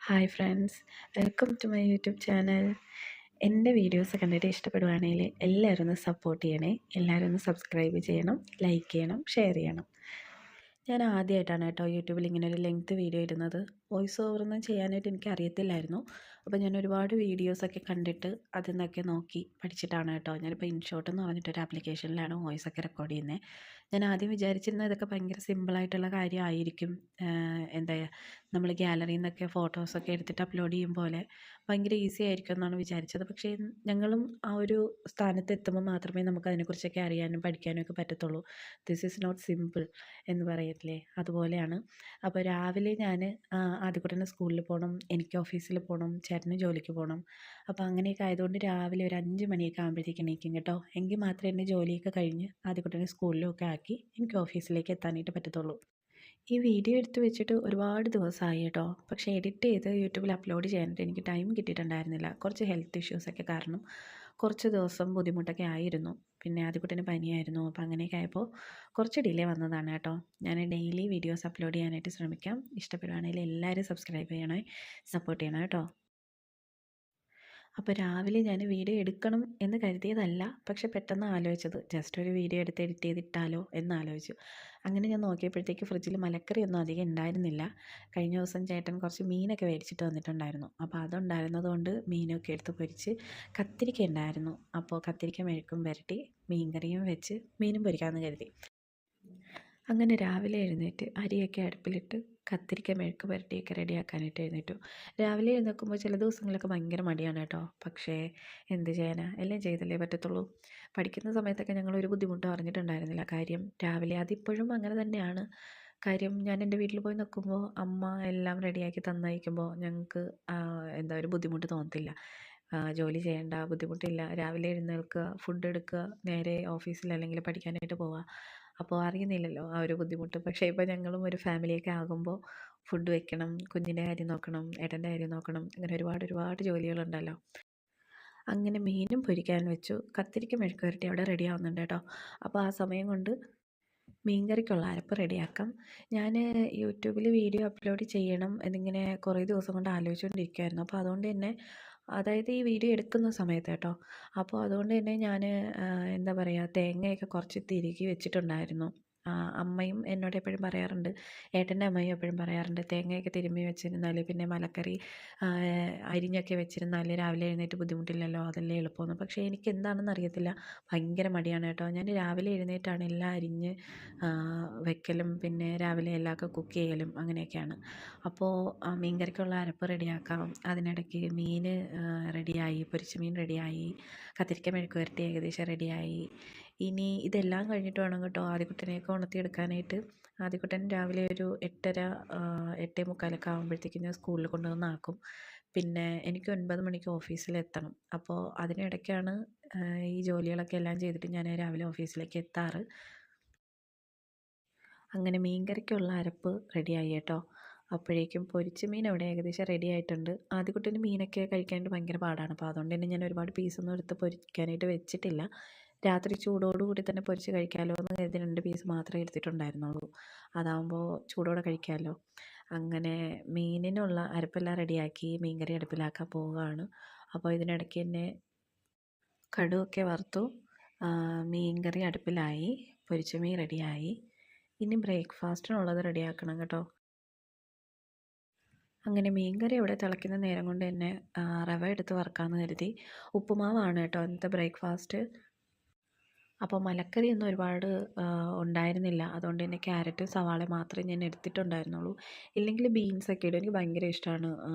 Hi friends, welcome to my YouTube channel. എൻ്റെ videos കണ്ടിട്ട് ഇഷ്ടപ്പെടുവാണെങ്കിൽ എല്ലാവരും ഒന്ന് സപ്പോർട്ട് ചെയ്യണേ. എല്ലാവരും ഒന്ന് സബ്സ്ക്രൈബ് ചെയ്യണം, ലൈക്ക് ചെയ്യണം, ഷെയർ ചെയ്യണം. ഞാൻ ആദ്യമായിട്ടാണ് കേട്ടോ യൂട്യൂബിൽ ഇങ്ങനെ ഒരു ലെങ്ത് വീഡിയോ ഇടുന്നത്. വോയിസ് ഓവറൊന്നും ചെയ്യാനായിട്ട് എനിക്ക് അറിയത്തില്ലായിരുന്നു. അപ്പോൾ ഞാൻ ഒരുപാട് വീഡിയോസൊക്കെ കണ്ടിട്ട് അതിൽ നിന്നൊക്കെ നോക്കി പഠിച്ചിട്ടാണ് കേട്ടോ. ഞാനിപ്പോൾ ഇൻഷോട്ട് എന്ന് പറഞ്ഞിട്ടൊരു ആപ്ലിക്കേഷനിലാണ് വോയിസൊക്കെ റെക്കോർഡ് ചെയ്യുന്നത്. ഞാൻ ആദ്യം വിചാരിച്ചിരുന്നത് ഇതൊക്കെ ഭയങ്കര സിമ്പിളായിട്ടുള്ള കാര്യമായിരിക്കും. എന്താ നമ്മൾ ഗ്യാലറിയിൽ നിന്നൊക്കെ ഫോട്ടോസൊക്കെ എടുത്തിട്ട് അപ്ലോഡ് ചെയ്യും പോലെ ഭയങ്കര ഈസി ആയിരിക്കും എന്നാണ് വിചാരിച്ചത്. പക്ഷേ ഞങ്ങളും ആ ഒരു സ്ഥാനത്ത് എത്തുമ്പോൾ മാത്രമേ നമുക്ക് അതിനെക്കുറിച്ചൊക്കെ അറിയാനും പഠിക്കാനും ഒക്കെ പറ്റത്തുള്ളൂ. ദിസ് ഈസ് നോട്ട് സിമ്പിൾ എന്ന് പറയത്തില്ലേ, അതുപോലെയാണ്. അപ്പോൾ രാവിലെ ഞാൻ ആദ്യക്കുട്ടന് സ്കൂളിൽ പോകണം, എനിക്ക് ഓഫീസിൽ പോകണം, ചേട്ടന് ജോലിക്ക് പോകണം. അപ്പോൾ അങ്ങനെയൊക്കെ ആയതുകൊണ്ട് രാവിലെ ഒരു 5 മണിയൊക്കെ ആകുമ്പോഴത്തേക്ക് എണീക്കും കേട്ടോ. എങ്കിൽ മാത്രമേ എൻ്റെ ജോലിയൊക്കെ കഴിഞ്ഞ് ആദ്യക്കുട്ടനെ സ്കൂളിലൊക്കെ ആക്കി എനിക്ക് ഓഫീസിലേക്ക് എത്താനായിട്ട് പറ്റത്തുള്ളൂ. ഈ വീഡിയോ എടുത്ത് വെച്ചിട്ട് ഒരുപാട് ദിവസമായി കേട്ടോ. പക്ഷേ എഡിറ്റ് ചെയ്ത് യൂട്യൂബിൽ അപ്ലോഡ് ചെയ്യാനായിട്ട് എനിക്ക് ടൈം കിട്ടിയിട്ടുണ്ടായിരുന്നില്ല. കുറച്ച് ഹെൽത്ത് ഇഷ്യൂസൊക്കെ കാരണം കുറച്ച് ദിവസം ബുദ്ധിമുട്ടൊക്കെ ആയിരുന്നു. പിന്നെ ആദ്യക്കുട്ടന് പനിയായിരുന്നു. അപ്പോൾ അങ്ങനെയൊക്കെ ആയപ്പോൾ കുറച്ച് ഡിലേ വന്നതാണ് കേട്ടോ. ഞാൻ ഡെയിലി വീഡിയോസ് അപ്ലോഡ് ചെയ്യാനായിട്ട് ശ്രമിക്കാം. ഇഷ്ടപ്പെടുവാണെങ്കിൽ എല്ലാവരും സബ്സ്ക്രൈബ് ചെയ്യണേ, സപ്പോർട്ട് ചെയ്യണം കേട്ടോ. അപ്പോൾ രാവിലെ ഞാൻ വീഡിയോ എടുക്കണം എന്ന് കരുതിയതല്ല, പക്ഷെ പെട്ടെന്ന് ആലോചിച്ചത് ജസ്റ്റ് ഒരു വീഡിയോ എടുത്ത് എഡിറ്റ് ചെയ്തിട്ടാലോ എന്ന് ആലോചിച്ചു. അങ്ങനെ ഞാൻ നോക്കിയപ്പോഴത്തേക്ക് ഫ്രിഡ്ജിൽ മലക്കറിയൊന്നും അധികം ഉണ്ടായിരുന്നില്ല. കഴിഞ്ഞ ദിവസം ചേട്ടൻ കുറച്ച് മീനൊക്കെ മേടിച്ചിട്ട് വന്നിട്ടുണ്ടായിരുന്നു. അപ്പോൾ അതുണ്ടായിരുന്നത് കൊണ്ട് മീനൊക്കെ എടുത്ത് പൊരിച്ച്, കത്തിരിക്ക ഉണ്ടായിരുന്നു. അപ്പോൾ കത്തിരിക്ക മെഴുക്കും പുരട്ടി മീൻകറിയും വെച്ച് മീനും പൊരിക്കാമെന്ന് കരുതി. അങ്ങനെ രാവിലെ എഴുന്നേറ്റ് അരിയൊക്കെ അടുപ്പിലിട്ട് കത്തിരിക്ക മെഴുക്ക് പുരട്ടിയൊക്കെ റെഡിയാക്കാനായിട്ട് എഴുന്നേറ്റു. രാവിലെ എഴുന്നേൽക്കുമ്പോൾ ചില ദിവസങ്ങളൊക്കെ ഭയങ്കര മടിയാണ് കേട്ടോ. പക്ഷേ എന്ത് ചെയ്യാനാ, എല്ലാം ചെയ്തല്ലേ പറ്റത്തുള്ളൂ. പഠിക്കുന്ന സമയത്തൊക്കെ ഞങ്ങളൊരു ബുദ്ധിമുട്ടും അറിഞ്ഞിട്ടുണ്ടായിരുന്നില്ല. കാര്യം രാവിലെ അതിപ്പോഴും അങ്ങനെ തന്നെയാണ്. കാര്യം ഞാൻ എൻ്റെ വീട്ടിൽ പോയി നിൽക്കുമ്പോൾ അമ്മ എല്ലാം റെഡിയാക്കി തന്നയക്കുമ്പോൾ ഞങ്ങൾക്ക് എന്താ ഒരു ബുദ്ധിമുട്ട് തോന്നത്തില്ല. ജോലി ചെയ്യേണ്ട ബുദ്ധിമുട്ടില്ല. രാവിലെ എഴുന്നേൽക്കുക, ഫുഡ് എടുക്കുക, നേരെ ഓഫീസിൽ അല്ലെങ്കിൽ പഠിക്കാനായിട്ട് പോവുക. അപ്പോൾ അറിയുന്നില്ലല്ലോ ആ ഒരു ബുദ്ധിമുട്ട്. പക്ഷേ ഇപ്പോൾ ഞങ്ങളും ഒരു ഫാമിലിയൊക്കെ ആകുമ്പോൾ ഫുഡ് വെക്കണം, കുഞ്ഞിൻ്റെ കാര്യം നോക്കണം, ഏട്ടൻ്റെ കാര്യം നോക്കണം, അങ്ങനെ ഒരുപാട് ഒരുപാട് ജോലികളുണ്ടല്ലോ. അങ്ങനെ മീനും പൊരിക്കാൻ വെച്ചു. കത്തിരിക്ക മെഴുക്ക് പുരട്ടി അവിടെ റെഡി ആവുന്നുണ്ട് കേട്ടോ. അപ്പോൾ ആ സമയം കൊണ്ട് മീൻകറിക്കുള്ള അരപ്പ് റെഡിയാക്കാം. ഞാൻ യൂട്യൂബിൽ വീഡിയോ അപ്ലോഡ് ചെയ്യണം എന്നിങ്ങനെ കുറേ ദിവസം കൊണ്ട് ആലോചിച്ചുകൊണ്ടിരിക്കുമായിരുന്നു. അപ്പോൾ അതുകൊണ്ട് തന്നെ അതായത് ഈ വീഡിയോ എടുക്കുന്ന സമയത്ത് കേട്ടോ. അപ്പോൾ അതുകൊണ്ട് തന്നെ ഞാൻ എന്താ പറയുക, തേങ്ങയൊക്കെ കുറച്ച് തിരുകി വെച്ചിട്ടുണ്ടായിരുന്നു. അമ്മയും എന്നോട് എപ്പോഴും പറയാറുണ്ട്, ഏട്ടൻ്റെ അമ്മയും എപ്പോഴും പറയാറുണ്ട്, തേങ്ങയൊക്കെ തിരുമ്മി വെച്ചിരുന്നാൽ പിന്നെ മലക്കറി അരിഞ്ഞൊക്കെ വെച്ചിരുന്നാൽ രാവിലെ എഴുന്നേറ്റ് ബുദ്ധിമുട്ടില്ലല്ലോ, അതല്ലേ എളുപ്പമെന്ന്. പക്ഷേ എനിക്ക് എന്താണെന്ന് അറിയത്തില്ല, ഭയങ്കര മടിയാണ് കേട്ടോ. ഞാൻ രാവിലെ എഴുന്നേറ്റാണ് എല്ലാം അരിഞ്ഞ് വെക്കലും പിന്നെ രാവിലെ എല്ലാമൊക്കെ കുക്ക് ചെയ്യലും അങ്ങനെയൊക്കെയാണ്. അപ്പോൾ മീൻ കറിക്കുള്ള അരപ്പ് റെഡിയാക്കാം. അതിനിടയ്ക്ക് മീൻ റെഡിയായി, പൊരിച്ച മീൻ റെഡിയായി, കത്തിരിക്ക മെഴുക്ക് പുരട്ടി ഏകദേശം റെഡിയായി. ഇനി ഇതെല്ലാം കഴിഞ്ഞിട്ട് വേണം കേട്ടോ ആദ്യക്കുട്ടനെയൊക്കെ ഉണർത്തിയെടുക്കാനായിട്ട്. ആദ്യക്കുട്ടൻ രാവിലെ ഒരു 8:30 8:45 ആകുമ്പോഴത്തേക്കും ഞാൻ സ്കൂളിൽ കൊണ്ടുവന്നാക്കും. പിന്നെ എനിക്ക് 9 മണിക്ക് ഓഫീസിലെത്തണം. അപ്പോൾ അതിനിടയ്ക്കാണ് ഈ ജോലികളൊക്കെ എല്ലാം ചെയ്തിട്ട് ഞാൻ രാവിലെ ഓഫീസിലേക്ക് എത്താറ്. അങ്ങനെ മീൻകറിക്കുള്ള അരപ്പ് റെഡിയായി കേട്ടോ. അപ്പോഴേക്കും പൊരിച്ച മീൻ അവിടെ ഏകദേശം റെഡി ആയിട്ടുണ്ട്. ആദ്യക്കുട്ടന് മീനൊക്കെ കഴിക്കാനായിട്ട് ഭയങ്കര പാടാണ്. അപ്പോൾ അതുകൊണ്ട് തന്നെ ഞാൻ ഒരുപാട് പീസൊന്നും എടുത്ത് പൊരിക്കാനായിട്ട് വെച്ചിട്ടില്ല. രാത്രി ചൂടോടുകൂടി തന്നെ പൊരിച്ച് കഴിക്കാമല്ലോ എന്ന് കരുതി 2 പീസ് മാത്രമേ എടുത്തിട്ടുണ്ടായിരുന്നുള്ളൂ. അതാകുമ്പോൾ ചൂടോടെ കഴിക്കാമല്ലോ. അങ്ങനെ മീനിനുള്ള അരപ്പെല്ലാം റെഡിയാക്കി മീൻകറി അടുപ്പിലാക്കാൻ പോവുകയാണ്. അപ്പോൾ ഇതിനിടയ്ക്ക് തന്നെ കടുവൊക്കെ വറുത്തു, മീൻകറി അടുപ്പിലായി, പൊരിച്ച മീൻ റെഡിയായി. ഇനി ബ്രേക്ക്ഫാസ്റ്റിനുള്ളത് റെഡിയാക്കണം കേട്ടോ. അങ്ങനെ മീൻകറി അവിടെ തിളയ്ക്കുന്ന നേരം കൊണ്ട് തന്നെ റവ എടുത്ത് വറുക്കാമെന്ന് കരുതി. ഉപ്പുമാവാണ് കേട്ടോ ഇന്നത്തെ ബ്രേക്ക്ഫാസ്റ്റ്. അപ്പോൾ മലക്കറിയൊന്നും ഒരുപാട് ഉണ്ടായിരുന്നില്ല. അതുകൊണ്ട് തന്നെ ക്യാരറ്റും സവാളയും മാത്രമേ ഞാൻ എടുത്തിട്ടുണ്ടായിരുന്നുള്ളൂ. ഇല്ലെങ്കിൽ ബീൻസൊക്കെ ഇടും. എനിക്ക് ഭയങ്കര ഇഷ്ടമാണ്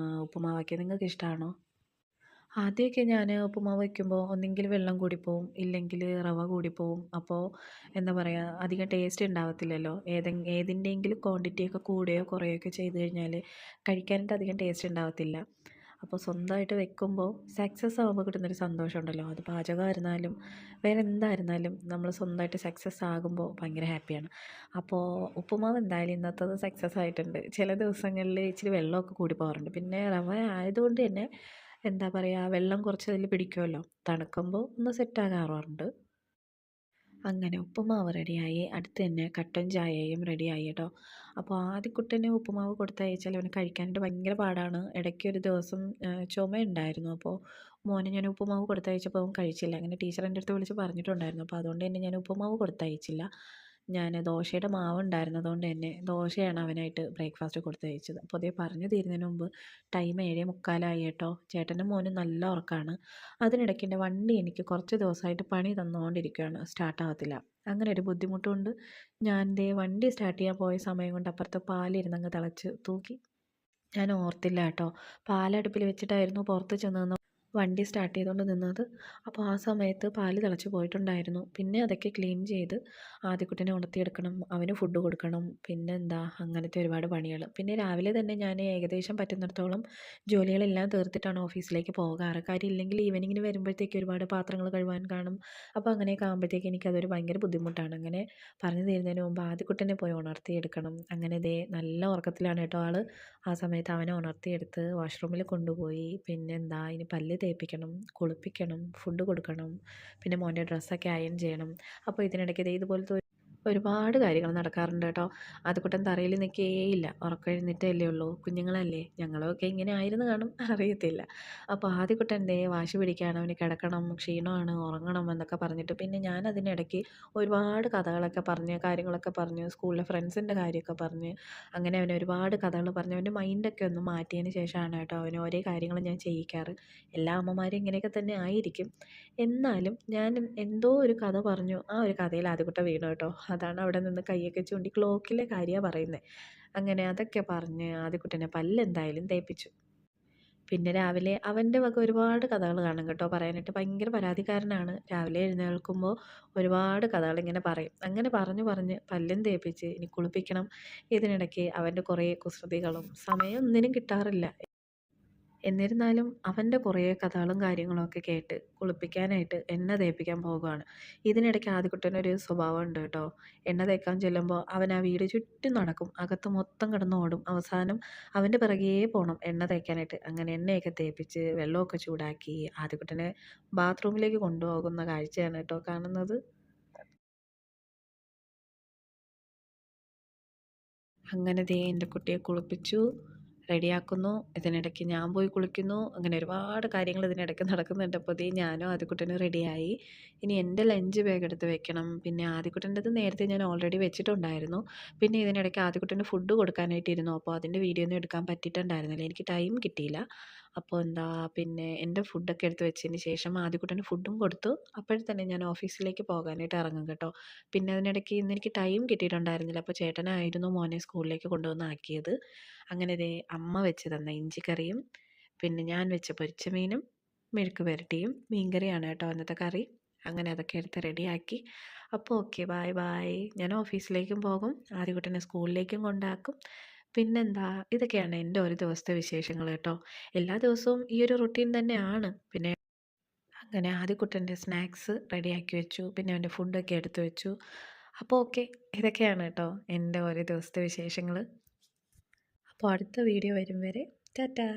ഉപ്പുമാവൊക്കെ. നിങ്ങൾക്ക് ഇഷ്ടമാണോ? ആദ്യമൊക്കെ ഞാൻ ഉപ്പുമാവ് വയ്ക്കുമ്പോൾ ഒന്നെങ്കിൽ വെള്ളം കൂടിപ്പോവും, ഇല്ലെങ്കിൽ റവ കൂടിപ്പോവും. അപ്പോൾ എന്താ പറയുക, അധികം ടേസ്റ്റ് ഉണ്ടാവത്തില്ലല്ലോ. ഏതിൻ്റെയെങ്കിലും ക്വാണ്ടിറ്റിയൊക്കെ കൂടുകയോ കുറയുകയൊക്കെ ചെയ്ത് കഴിഞ്ഞാൽ കഴിക്കാനായിട്ട് അധികം ടേസ്റ്റ് ഉണ്ടാവത്തില്ല. അപ്പോൾ സ്വന്തമായിട്ട് വെക്കുമ്പോൾ സക്സസ് ആകുമ്പോൾ കിട്ടുന്നൊരു സന്തോഷമുണ്ടല്ലോ, അത് പാചകമായിരുന്നാലും വേറെ എന്തായിരുന്നാലും നമ്മൾ സ്വന്തമായിട്ട് സക്സസ് ആകുമ്പോൾ ഭയങ്കര ഹാപ്പിയാണ്. അപ്പോൾ ഉപ്പുമാവ് എന്തായാലും ഇന്നത്തത് സക്സസ് ആയിട്ടുണ്ട്. ചില ദിവസങ്ങളിൽ ഇച്ചിരി വെള്ളമൊക്കെ കൂടി പോകാറുണ്ട്. പിന്നെ റവ ആയതുകൊണ്ട് തന്നെ എന്താ പറയുക, വെള്ളം കുറച്ച് അതിൽ പിടിക്കുമല്ലോ, തണുക്കുമ്പോൾ ഒന്ന് സെറ്റാകാറുണ്ട്. അങ്ങനെ ഉപ്പുമാവ് റെഡിയായി. അടുത്ത് തന്നെ കട്ടൻ ചായയും റെഡിയായി കേട്ടോ. അപ്പോൾ ആദ്യക്കുട്ടന് ഉപ്പുമാവ് കൊടുത്തയച്ചാൽ അവന് കഴിക്കാനായിട്ട് ഭയങ്കര പാടാണ്. ഇടയ്ക്കൊരു ദിവസം ചുമയുണ്ടായിരുന്നു. അപ്പോൾ മോന് ഞാൻ ഉപ്പുമാവ് കൊടുത്തയച്ചപ്പോൾ അവൻ കഴിച്ചില്ല. അങ്ങനെ ടീച്ചർ എൻ്റെ അടുത്ത് വിളിച്ച് പറഞ്ഞിട്ടുണ്ടായിരുന്നു. അപ്പോൾ അതുകൊണ്ട് തന്നെ ഞാൻ ഉപ്പുമാവ് കൊടുത്തയച്ചില്ല. ഞാൻ ദോശയുടെ മാവുണ്ടായിരുന്നു. അതുകൊണ്ട് തന്നെ ദോശയാണ് അവനായിട്ട് ബ്രേക്ക്ഫാസ്റ്റ് കൊടുത്തയച്ചത്. അപ്പോൾ അതേ പറഞ്ഞു തീരുന്നതിന് മുമ്പ് ടൈം 7:45 കേട്ടോ. ചേട്ടൻ്റെ മോന് നല്ല ഉറക്കമാണ്. അതിനിടയ്ക്ക് എൻ്റെ വണ്ടി എനിക്ക് കുറച്ച് ദിവസമായിട്ട് പണി തന്നുകൊണ്ടിരിക്കുകയാണ്, സ്റ്റാർട്ടാകത്തില്ല. അങ്ങനെ ഒരു ബുദ്ധിമുട്ടുകൊണ്ട് ഞാൻ ദേ വണ്ടി സ്റ്റാർട്ട് ചെയ്യാൻ പോയ സമയം കൊണ്ട് അപ്പുറത്ത് പാലിരുന്നങ്ങ് തിളച്ച് തൂക്കി. ഞാൻ ഓർത്തില്ല കേട്ടോ. പാലടുപ്പിൽ വെച്ചിട്ടായിരുന്നു പുറത്ത് ചെന്ന് വണ്ടി സ്റ്റാർട്ട് ചെയ്തുകൊണ്ട് നിന്നത്. അപ്പോൾ ആ സമയത്ത് പാല് തിളച്ച് പോയിട്ടുണ്ടായിരുന്നു. പിന്നെ അതൊക്കെ ക്ലീൻ ചെയ്ത് ആദ്യക്കുട്ടനെ ഉണർത്തിയെടുക്കണം, അവന് ഫുഡ് കൊടുക്കണം, പിന്നെന്താ അങ്ങനത്തെ ഒരുപാട് പണികൾ. പിന്നെ രാവിലെ തന്നെ ഞാൻ ഏകദേശം പറ്റുന്നിടത്തോളം ജോലികളെല്ലാം തീർത്തിട്ടാണ് ഓഫീസിലേക്ക് പോകാറ്. കാര്യം ഇല്ലെങ്കിൽ ഈവനിങ്ങിന് വരുമ്പോഴത്തേക്ക് ഒരുപാട് പാത്രങ്ങൾ കഴുകാൻ കാണും. അപ്പോൾ അങ്ങനെയൊക്കെ ആകുമ്പോഴത്തേക്ക് എനിക്കതൊരു ഭയങ്കര ബുദ്ധിമുട്ടാണ്. അങ്ങനെ പറഞ്ഞു തീരുന്നതിന് മുമ്പ് ആദ്യക്കുട്ടനെ പോയി ഉണർത്തിയെടുക്കണം. അങ്ങനെ ദേ നല്ല ഉറക്കത്തിലാണ് കേട്ടോ ആൾ. ആ സമയത്ത് അവനെ ഉണർത്തിയെടുത്ത് വാഷ്റൂമിൽ കൊണ്ടുപോയി. പിന്നെന്താ ഇനി പല്ല് തേപ്പിക്കണം, കുളിപ്പിക്കണം, ഫുഡ് കൊടുക്കണം, പിന്നെ മോൻ്റെ ഡ്രസ്സൊക്കെ അയൺ ചെയ്യണം. അപ്പോൾ ഇതിനിടയ്ക്ക് ദേ ഇതുപോലത്തെ ഒരുപാട് കാര്യങ്ങൾ നടക്കാറുണ്ട് കേട്ടോ. ആദ്യക്കുട്ടൻ തറയിൽ നിൽക്കുകയേയില്ല. ഉറക്കം എഴുന്നേറ്റല്ലേ ഉള്ളൂ, കുഞ്ഞുങ്ങളല്ലേ, ഞങ്ങളുമൊക്കെ ഇങ്ങനെ ആയിരുന്നു കാണും, അറിയത്തില്ല. അപ്പോൾ ആദ്യക്കുട്ടൻ ദേ വാശി പിടിക്കുകയാണ്, അവന് കിടക്കണം, ക്ഷീണമാണ്, ഉറങ്ങണം എന്നൊക്കെ പറഞ്ഞിട്ട്. പിന്നെ ഞാൻ അതിനിടയ്ക്ക് ഒരുപാട് കഥകളൊക്കെ പറഞ്ഞ് കാര്യങ്ങളൊക്കെ പറഞ്ഞ് സ്കൂളിലെ ഫ്രണ്ട്സിൻ്റെ കാര്യമൊക്കെ പറഞ്ഞ് അങ്ങനെ അവന് ഒരുപാട് കഥകൾ പറഞ്ഞ് അവൻ്റെ മൈൻഡൊക്കെ ഒന്ന് മാറ്റിയതിന് ശേഷമാണ് കേട്ടോ അവന് ഓരോ കാര്യങ്ങൾ ഞാൻ ചെയ്യിക്കാറ്. എല്ലാ അമ്മമാരും ഇങ്ങനെയൊക്കെ തന്നെ ആയിരിക്കും. എന്നാലും ഞാൻ എന്തോ ഒരു കഥ പറഞ്ഞു. ആ ഒരു കഥയിൽ ആദ്യക്കുട്ടൻ വീണു കേട്ടോ. അതാണ് അവിടെ നിന്ന് കൈയൊക്കെ ചൂണ്ടി ക്ലോക്കിലെ കാര്യമാണ് പറയുന്നത്. അങ്ങനെ അതൊക്കെ പറഞ്ഞ് ആദ്യക്കുട്ടനെ പല്ലെന്തായാലും തേപ്പിച്ചു. പിന്നെ രാവിലെ അവൻ്റെ വക ഒരുപാട് കഥകൾ കാണും കേട്ടോ പറയാനായിട്ട്. ഭയങ്കര പരാതിക്കാരനാണ്. രാവിലെ എഴുന്നേൽക്കുമ്പോൾ ഒരുപാട് കഥകളിങ്ങനെ പറയും. അങ്ങനെ പറഞ്ഞു പറഞ്ഞ് പല്ലും തേപ്പിച്ച് ഇനി കുളിപ്പിക്കണം. ഇതിനിടയ്ക്ക് അവൻ്റെ കുറേ കുസൃതികളും. സമയം ഒന്നിനും കിട്ടാറില്ല. എന്നിരുന്നാലും അവൻ്റെ കുറേ കഥകളും കാര്യങ്ങളൊക്കെ കേട്ട് കുളിപ്പിക്കാനായിട്ട് എണ്ണ തേപ്പിക്കാൻ പോകുകയാണ്. ഇതിനിടയ്ക്ക് ആദ്യക്കുട്ടനൊരു സ്വഭാവമുണ്ട് കേട്ടോ. എണ്ണ തേക്കാൻ ചെല്ലുമ്പോൾ അവൻ ആ വീട് ചുറ്റും നടക്കും. അകത്ത് മൊത്തം കിടന്ന് ഓടും. അവസാനം അവൻ്റെ പിറകേ പോകണം എണ്ണ തേക്കാനായിട്ട്. അങ്ങനെ എണ്ണയൊക്കെ തേപ്പിച്ച് വെള്ളമൊക്കെ ചൂടാക്കി ആദ്യക്കുട്ടനെ ബാത്റൂമിലേക്ക് കൊണ്ടുപോകുന്ന കാഴ്ചയാണ് കേട്ടോ കാണുന്നത്. അങ്ങനെ ദേ എൻ്റെ കുട്ടിയെ കുളിപ്പിച്ചു, റെഡിയാക്കുന്നു. ഇതിനിടയ്ക്ക് ഞാൻ പോയി കുളിക്കുന്നു. അങ്ങനെ ഒരുപാട് കാര്യങ്ങൾ ഇതിനിടയ്ക്ക് നടക്കുന്നുണ്ട്. അപ്പോൾ ദേ ഞാനും ആദ്യക്കുട്ടനും റെഡിയായി. ഇനി എൻ്റെ ലഞ്ച് ബാഗ് എടുത്ത് വെക്കണം. പിന്നെ ആദ്യക്കുട്ടൻ്റെത് നേരത്തെ ഞാൻ ഓൾറെഡി വെച്ചിട്ടുണ്ടായിരുന്നു. പിന്നെ ഇതിനിടയ്ക്ക് ആദ്യക്കുട്ടന് ഫുഡ് കൊടുക്കാനായിട്ടിരുന്നു. അപ്പോൾ അതിൻ്റെ വീഡിയോ ഒന്നും എടുക്കാൻ പറ്റിയിട്ടുണ്ടായിരുന്നില്ല. എനിക്ക് ടൈം കിട്ടിയില്ല. അപ്പോൾ എന്താ പിന്നെ എൻ്റെ ഫുഡൊക്കെ എടുത്ത് വെച്ചതിന് ശേഷം ആദ്യക്കുട്ടന് ഫുഡും കൊടുത്തു. അപ്പോഴത്തന്നെ തന്നെ ഞാൻ ഓഫീസിലേക്ക് പോകാനായിട്ട് ഇറങ്ങും കേട്ടോ. പിന്നെ അതിനിടയ്ക്ക് ഇന്ന് എനിക്ക് ടൈം കിട്ടിയിട്ടുണ്ടായിരുന്നില്ല. അപ്പോൾ ചേട്ടനായിരുന്നു മോനെ സ്കൂളിലേക്ക് കൊണ്ടുവന്ന് ആക്കിയത്. അങ്ങനെ ദേ അമ്മ വെച്ച് തന്ന ഇഞ്ചിക്കറിയും പിന്നെ ഞാൻ വെച്ച പൊരിച്ച മീനും മെഴുക്ക് പുരട്ടിയും മീൻകറിയാണ് കേട്ടോ അന്നത്തെ കറി. അങ്ങനെ അതൊക്കെ എടുത്ത് റെഡിയാക്കി. അപ്പോൾ ഓക്കെ ബായ് ബായ്. ഞാൻ ഓഫീസിലേക്കും പോകും, ആദ്യക്കുട്ടനെ സ്കൂളിലേക്കും കൊണ്ടാക്കും. പിന്നെന്താ ഇതൊക്കെയാണ് എൻ്റെ ഒരു ദിവസത്തെ വിശേഷങ്ങൾ കേട്ടോ. എല്ലാ ദിവസവും ഈ ഒരു റുട്ടീൻ തന്നെയാണ്. പിന്നെ അങ്ങനെ ആദ്യക്കുട്ടൻ്റെ സ്നാക്സ് റെഡിയാക്കി വെച്ചു. പിന്നെ അവൻ്റെ ഫുഡൊക്കെ എടുത്തു വെച്ചു. അപ്പോൾ ഓക്കെ, ഇതൊക്കെയാണ് കേട്ടോ എൻ്റെ ഒരു ദിവസത്തെ വിശേഷങ്ങൾ. അപ്പോൾ അടുത്ത വീഡിയോ വരും വരെ ടാറ്റാ.